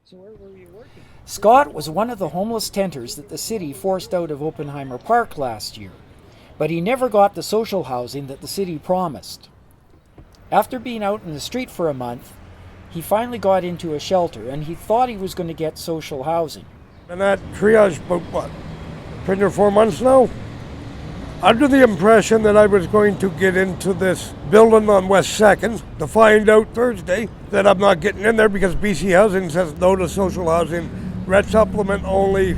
So where were you working? Scott was one of the homeless tenters that the city forced out of Oppenheimer Park last year, but he never got the social housing that the city promised. After being out in the street for a month, he finally got into a shelter and he thought he was going to get social housing. And that triage about what, 3 or 4 months now? Under the impression that I was going to get into this building on West 2nd to find out Thursday that I'm not getting in there because BC Housing says no to social housing, red supplement only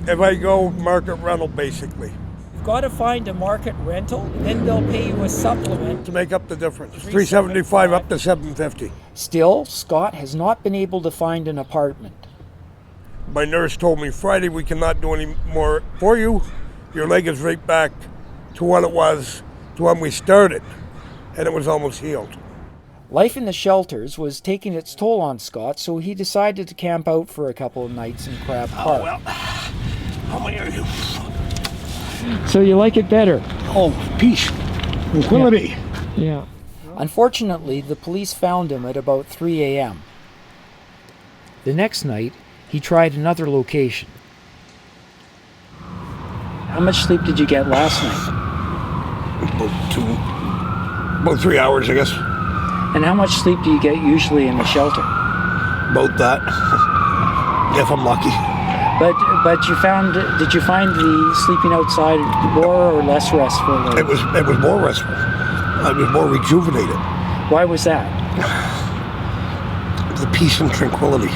if I go market rental basically. You've got to find a market rental, then they'll pay you a supplement To make up the difference, $375 up to $750. Still, Scott has not been able to find an apartment. My nurse told me Friday we cannot do any more for you. Your leg is right back to what it was to when we started, and it was almost healed. Life in the shelters was taking its toll on Scott, so he decided to camp out for a couple of nights in Crab Park. How many are you? So you like it better? Oh, peace, tranquility. Yeah. Unfortunately, the police found him at about 3 a.m. The next night, he tried another location. How much sleep did you get last night? About 3 hours, I guess. And how much sleep do you get usually in the shelter? About that, if I'm lucky. But did you find the sleeping outside more or less restful? It was more restful. I was more rejuvenated. Why was that? The peace and tranquility.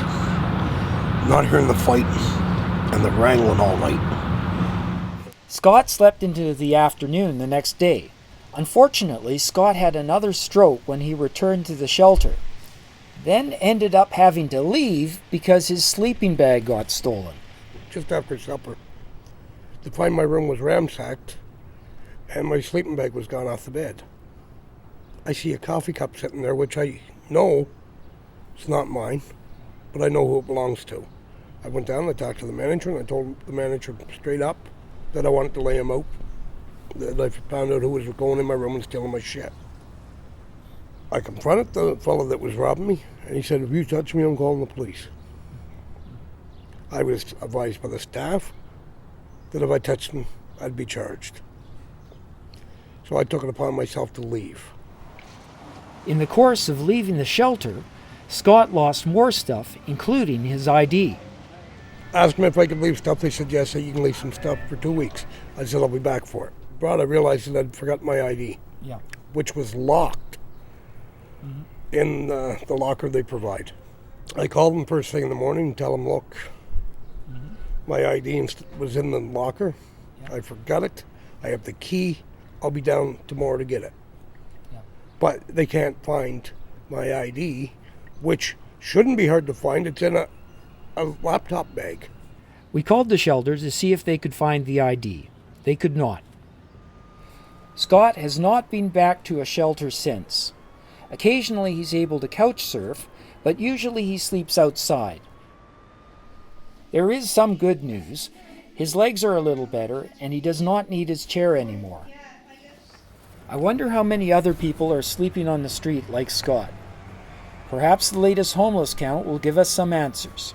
Not hearing the fight and the wrangling all night. Scott slept into the afternoon the next day. Unfortunately, Scott had another stroke when he returned to the shelter, then ended up having to leave because his sleeping bag got stolen. Just after supper, to find my room was ransacked and my sleeping bag was gone off the bed. I see a coffee cup sitting there, which I know it's not mine, but I know who it belongs to. I went down and I talked to the manager and I told the manager straight up that I wanted to lay him out, that I found out who was going in my room and stealing my shit. I confronted the fellow that was robbing me and he said, if you touch me, I'm calling the police. I was advised by the staff that if I touched him, I'd be charged. So I took it upon myself to leave. In the course of leaving the shelter, Scott lost more stuff, including his ID. Asked them if I could leave stuff. They said, yes, you can leave some stuff for 2 weeks. I said, I'll be back for it. But I realized that I'd forgotten my ID, which was locked in the locker they provide. I called them first thing in the morning and tell them, look, my ID was in the locker. I forgot it. I have the key. I'll be down tomorrow to get it. But they can't find my ID, which shouldn't be hard to find. It's in a laptop bag. We called the shelter to see if they could find the ID. They could not. Scott has not been back to a shelter since. Occasionally he's able to couch surf, but usually he sleeps outside. There is some good news. His legs are a little better, and he does not need his chair anymore. I wonder how many other people are sleeping on the street like Scott. Perhaps the latest homeless count will give us some answers.